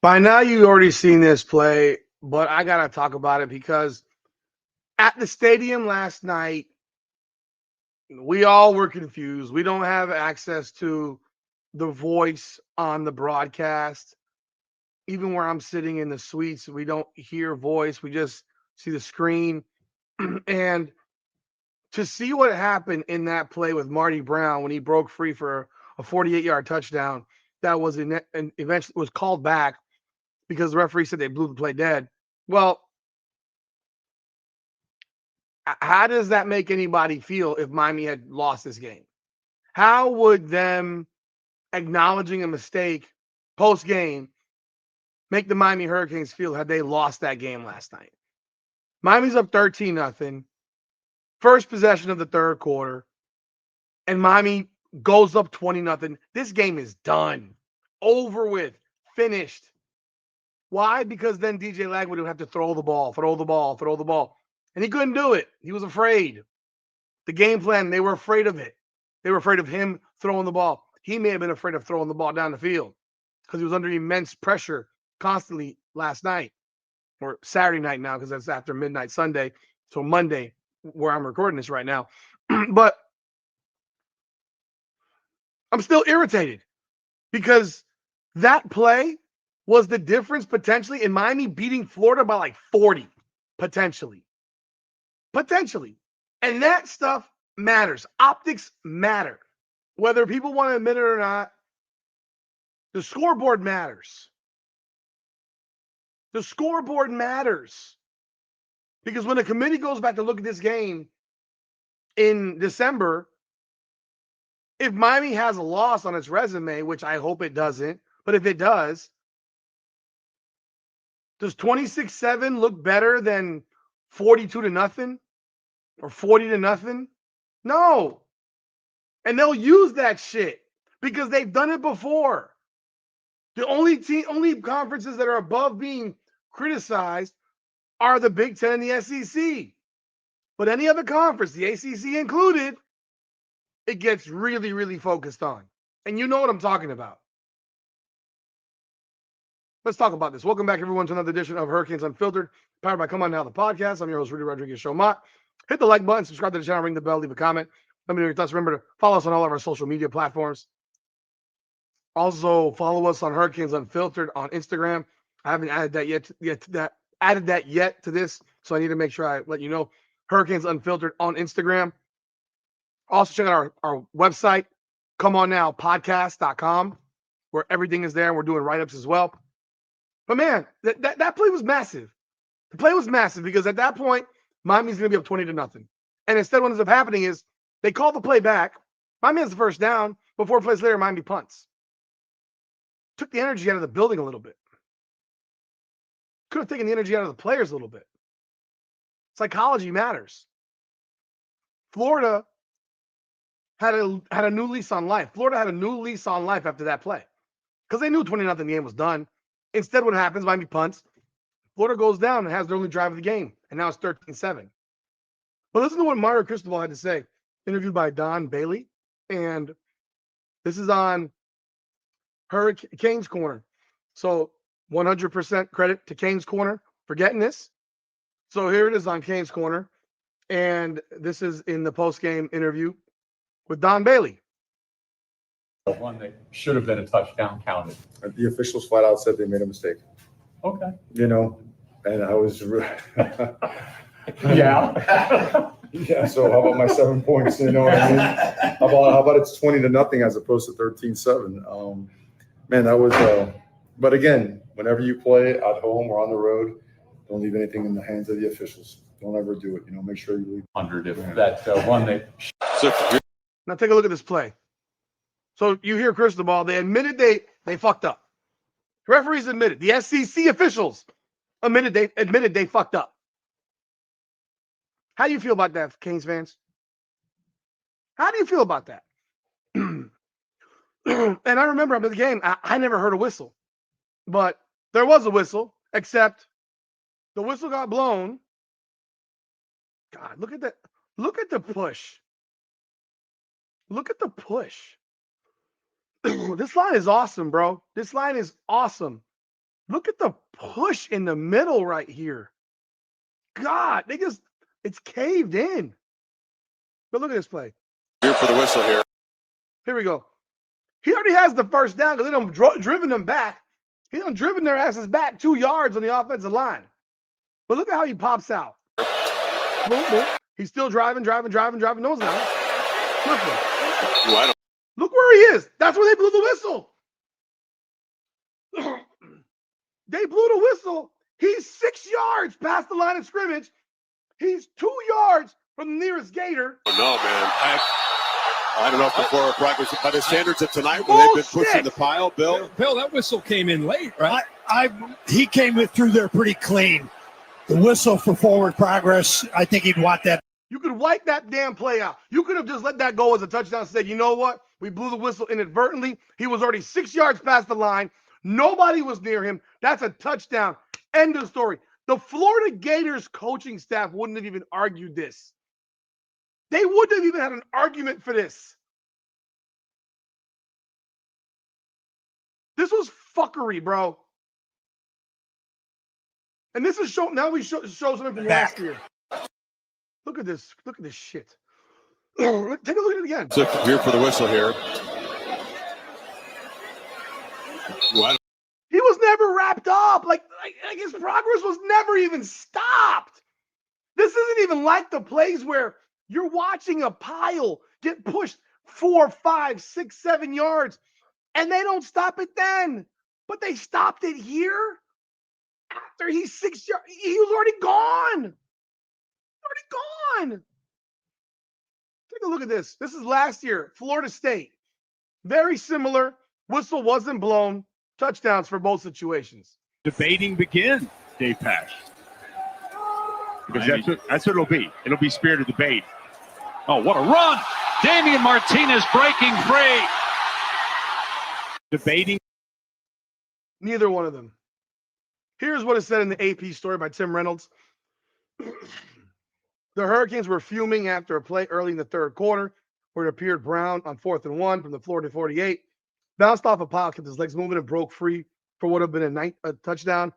By now, you already seen this play, but I got to talk about it because at the stadium last night, we all were confused. We don't have access to the voice on the broadcast. Even where I'm sitting in the suites, we don't hear voice. We just see the screen. And to see what happened in that play with Marty Brown when he broke free for a 48-yard touchdown that was and eventually was called back because the referee said they blew the play dead. Well, how does that make anybody feel if Miami had lost this game? How would them acknowledging a mistake post game make the Miami Hurricanes feel had they lost that game last night? Miami's up 13-0. First possession of the third quarter, and Miami goes up 20-0. This game is done, over with, finished. Why? Because then DJ Lagwood would have to throw the ball. And he couldn't do it. He was afraid. The game plan, they were afraid of it. They were afraid of him throwing the ball. He may have been afraid of throwing the ball down the field because he was under immense pressure constantly last night or Saturday night now because that's after midnight Sunday. So Monday, where I'm recording this right now. But I'm still irritated because that play was the difference potentially in Miami beating Florida by like 40, potentially. And that stuff matters. Optics matter. Whether people want to admit it or not, the scoreboard matters. The scoreboard matters. Because when the committee goes back to look at this game in December, if Miami has a loss on its resume, which I hope it doesn't, but if it does 26-7 look better than 42-0 or 40-0? No. And they'll use that shit because they've done it before. The only conferences that are above being criticized are the Big Ten and the SEC. But any other conference, the ACC included, it gets really, really focused on. And you know what I'm talking about. Let's talk about this. Welcome back, everyone, to another edition of Hurricanes Unfiltered, powered by Come On Now, the podcast. I'm your host, Rudy Rodriguez Showmont. Hit the like button, subscribe to the channel, ring the bell, leave a comment. Let me know your thoughts. Remember to follow us on all of our social media platforms. Also, follow us on Hurricanes Unfiltered on Instagram. I haven't added that yet to this, so I need to make sure I let you know. Hurricanes Unfiltered on Instagram. Also, check out our website, comeonnowpodcast.com, where everything is there, and we're doing write-ups as well. But, man, that play was massive. The play was massive because at that point, Miami's going to be up 20-0. And instead, what ends up happening is they call the play back. Miami has the first down. But 4 plays later, Miami punts. Took the energy out of the building a little bit. Could have taken the energy out of the players a little bit. Psychology matters. Florida had a new lease on life. Florida had a new lease on life after that play because they knew 20-0 game was done. Instead, what happens? Miami punts. Florida goes down and has their only drive of the game, and now it's 13-7. But listen to what Mario Cristobal had to say, interviewed by Don Bailey, and this is on Hurricanes Corner. So 100% credit to Canes Corner for getting this. So here it is on Canes Corner, and this is in the post-game interview with Don Bailey. One that should have been a touchdown counted. The officials flat out said they made a mistake. Okay. And I was Yeah. yeah. So how about my 7 points? You know what I mean? How about it's 20-0 as opposed to 13-7? Man, that was. But again, whenever you play at home or on the road, don't leave anything in the hands of the officials. Don't ever do it. Make sure you leave 100 if that one that. Now take a look at this play. So you hear Cristobal, they admitted they fucked up. Referees admitted. The SEC officials admitted they fucked up. How do you feel about that, Canes fans? How do you feel about that? And I remember after the game, I never heard a whistle. But there was a whistle, except the whistle got blown. God, look at that. Look at the push. Look at the push. This line is awesome, bro. This line is awesome. Look at the push in the middle right here. God, it's caved in. But look at this play. Here for the whistle here. Here we go. He already has the first down because they done driven them back. He done driven their asses back 2 yards on the offensive line. But look at how he pops out. Boom, boom. He's still driving. No, he's not. Look where he is. That's where they blew the whistle. They blew the whistle. He's 6 yards past the line of scrimmage. He's 2 yards from the nearest Gator. Oh, no, man. I don't know if the Florida progress, by the standards of tonight, when they've been pushing the pile, Bill, that whistle came in late, right? He came through there pretty clean. The whistle for forward progress, I think he'd want that. You could wipe that damn play out. You could have just let that go as a touchdown and said, you know what? We blew the whistle inadvertently. He was already 6 yards past the line. Nobody was near him. That's a touchdown. End of story. The Florida Gators coaching staff wouldn't have even argued this. They wouldn't have even had an argument for this. This was fuckery, bro. And this is now we show something from last year. Look at this. Look at this shit. Take a look at it again. So here for the whistle here. He was never wrapped up. Like his progress was never even stopped. This isn't even like the plays where you're watching a pile get pushed 4, 5, 6, 7 yards, and they don't stop it then. But they stopped it here after he's 6 yards. He was already gone. Take a look at this. This is last year, Florida State. Very similar. Whistle wasn't blown. Touchdowns for both situations. Debating begin, Dave Pash. Because that's what it'll be. It'll be spirited debate. Oh, what a run! Damian Martinez breaking free. Debating. Neither one of them. Here's what is said in the AP story by Tim Reynolds. The Hurricanes were fuming after a play early in the third quarter where it appeared Brown on 4th and 1 from the Florida 48. Bounced off a pile, kept his legs moving, and broke free for what would have been a touchdown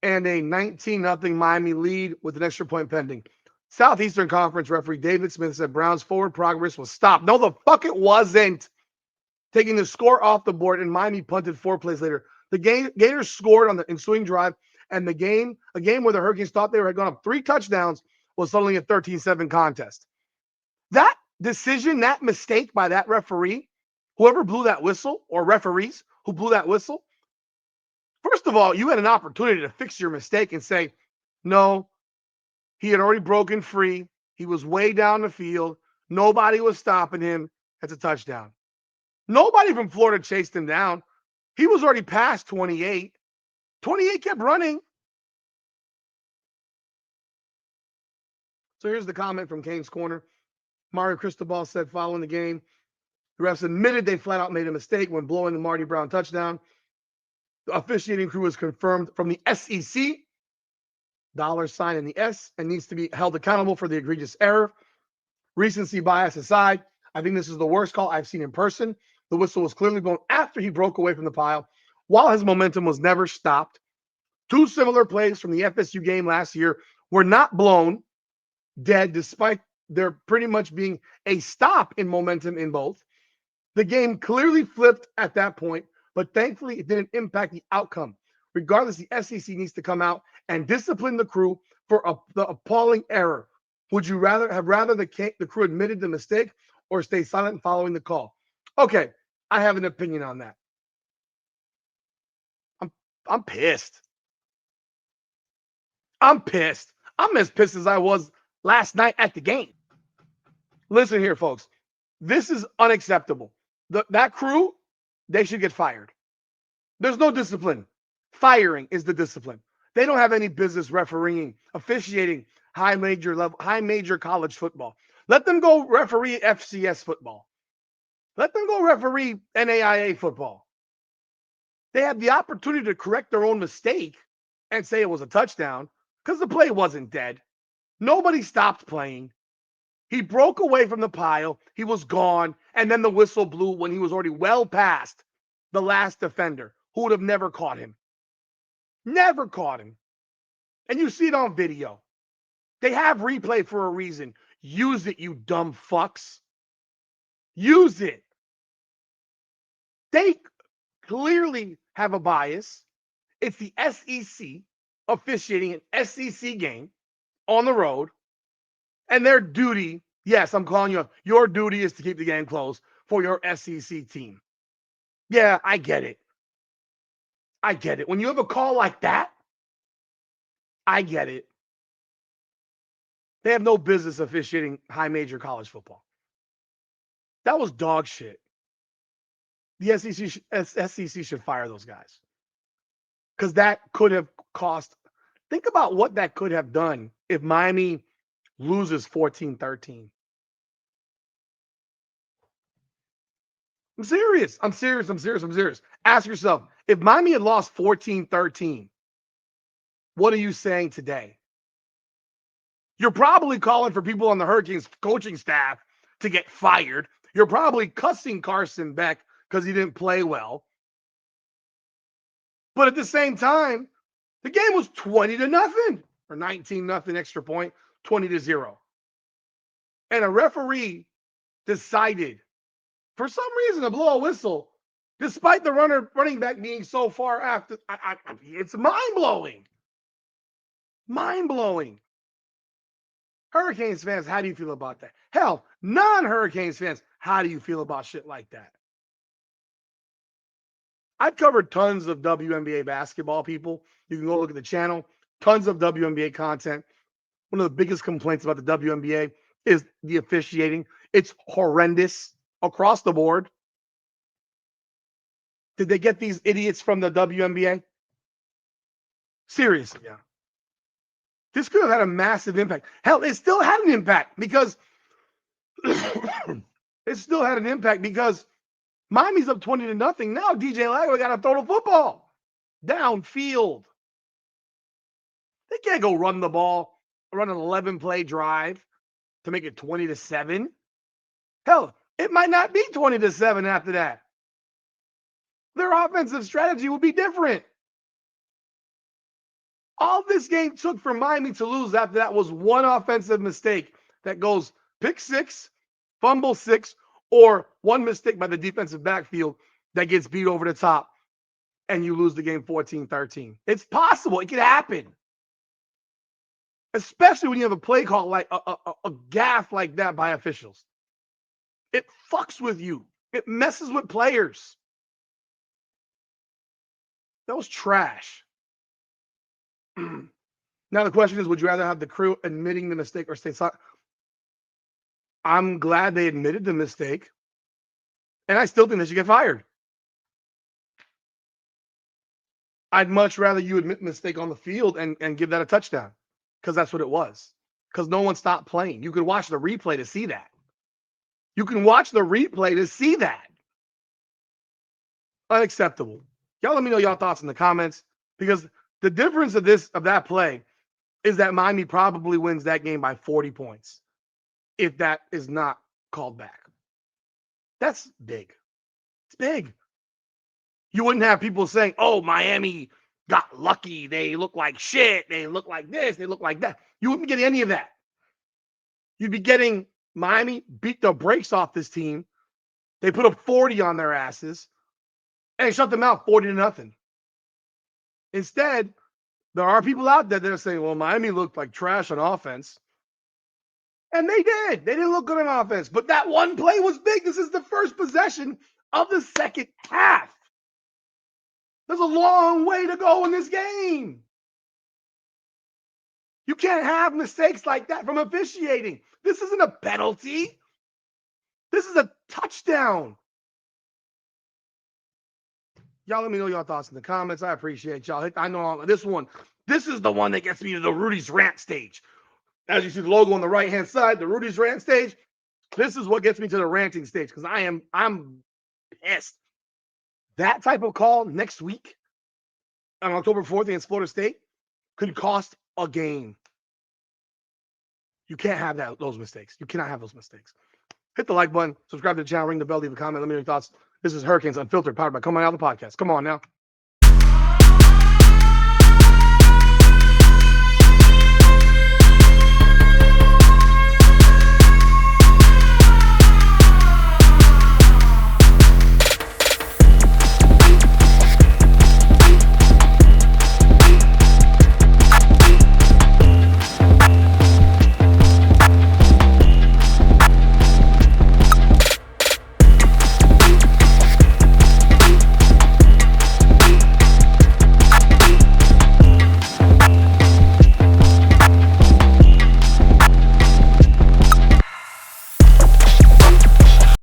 and a 19-0 Miami lead with an extra point pending. Southeastern Conference referee David Smith said Brown's forward progress was stopped. No, the fuck it wasn't. Taking the score off the board, and Miami punted 4 plays later. The Gators scored on the ensuing drive, and a game where the Hurricanes thought they had gone up 3 touchdowns was suddenly a 13-7 contest. That decision, that mistake by that referee, whoever blew that whistle, or referees who blew that whistle, first of all, you had an opportunity to fix your mistake and say, no, he had already broken free. He was way down the field. Nobody was stopping him. That's a touchdown. Nobody from Florida chased him down. He was already past 28. 28 kept running. So here's the comment from Kane's Corner. Mario Cristobal said following the game, the refs admitted they flat out made a mistake when blowing the Marty Brown touchdown. The officiating crew was confirmed from the SEC, $ in the S, and needs to be held accountable for the egregious error. Recency bias aside, I think this is the worst call I've seen in person. The whistle was clearly blown after he broke away from the pile, while his momentum was never stopped. 2 similar plays from the FSU game last year were not blown dead, despite there pretty much being a stop in momentum in both. The game clearly flipped at that point, but thankfully it didn't impact the outcome. Regardless, the SEC needs to come out and discipline the crew for the appalling error. Would you rather the crew admitted the mistake or stay silent following the call? Okay, I have an opinion on that. I'm pissed. I'm as pissed as I was last night at the game. Listen here, folks. This is unacceptable. That crew, they should get fired. There's no discipline. Firing is the discipline. They don't have any business refereeing, officiating high major college football. Let them go referee FCS football. Let them go referee NAIA football. They had the opportunity to correct their own mistake and say it was a touchdown because the play wasn't dead. Nobody stopped playing. He broke away from the pile. He was gone. And then the whistle blew when he was already well past the last defender who would have never caught him. Never caught him. And you see it on video. They have replay for a reason. Use it, you dumb fucks. Use it. They clearly have a bias. It's the SEC officiating an SEC game on the road. And their duty, yes, I'm calling you up. Your duty is to keep the game closed for your SEC team. Yeah, I get it. I get it. When you have a call like that, I get it. They have no business officiating high major college football. That was dog shit. The SEC should fire those guys. Because that could have cost. Think about what that could have done if Miami loses 14-13. I'm serious. I'm serious. Ask yourself, if Miami had lost 14-13, what are you saying today? You're probably calling for people on the Hurricanes coaching staff to get fired. You're probably cussing Carson Beck because he didn't play well. But at the same time, the game was 20-0 or 19-0 extra point, 20-0. And a referee decided for some reason to blow a whistle, despite the running back being so far after. It's mind-blowing. Mind-blowing. Hurricanes fans, how do you feel about that? Hell, non-Hurricanes fans, how do you feel about shit like that? I've covered tons of WNBA basketball, people. You can go look at the channel. Tons of WNBA content. One of the biggest complaints about the WNBA is the officiating. It's horrendous across the board. Did they get these idiots from the WNBA? Seriously, yeah. This could have had a massive impact. Hell, it still had an impact because Miami's up 20-0. Now DJ Lagway got to throw the football downfield. They can't go run the ball, run an 11-play drive to make it 20-7. Hell, it might not be 20-7 after that. Their offensive strategy will be different. All this game took for Miami to lose after that was one offensive mistake that goes pick six, fumble six, or one mistake by the defensive backfield that gets beat over the top and you lose the game 14-13. It's possible. It could happen. Especially when you have a play call like a GAFFE like that by officials. It fucks with you. It messes with players. That was trash. Now the question is, would you rather have the crew admitting the mistake or stay silent? I'm glad they admitted the mistake. And I still think they should get fired. I'd much rather you admit the mistake on the field and give that a touchdown. Because that's what it was. Because no one stopped playing. You could watch the replay to see that. Unacceptable. Y'all let me know y'all thoughts in the comments. Because the difference of that play is that Miami probably wins that game by 40 points if that is not called back. That's big. It's big. You wouldn't have people saying, oh, Miami got lucky. They look like shit. They look like this. They look like that. You wouldn't get any of that. You'd be getting Miami beat the brakes off this team. They put up 40 on their asses and shut them out 40-0. Instead, there are people out there that are saying, well, Miami looked like trash on offense. And they did. They didn't look good on offense. But that one play was big. This is the first possession of the second half. There's a long way to go in this game. You can't have mistakes like that from officiating. This isn't a penalty. This is a touchdown. Y'all let me know your thoughts in the comments. I appreciate y'all. I know this is the one that gets me to the Rudy's rant stage. As you see the logo on the right-hand side, the Rudy's rant stage, this is what gets me to the ranting stage because I'm pissed. That type of call next week on October 4th against Florida State could cost a game. You can't have those mistakes. You cannot have those mistakes. Hit the like button, subscribe to the channel, ring the bell, leave a comment, let me know your thoughts. This is Hurricanes Unfiltered, powered by Come On Out the Podcast. Come on now.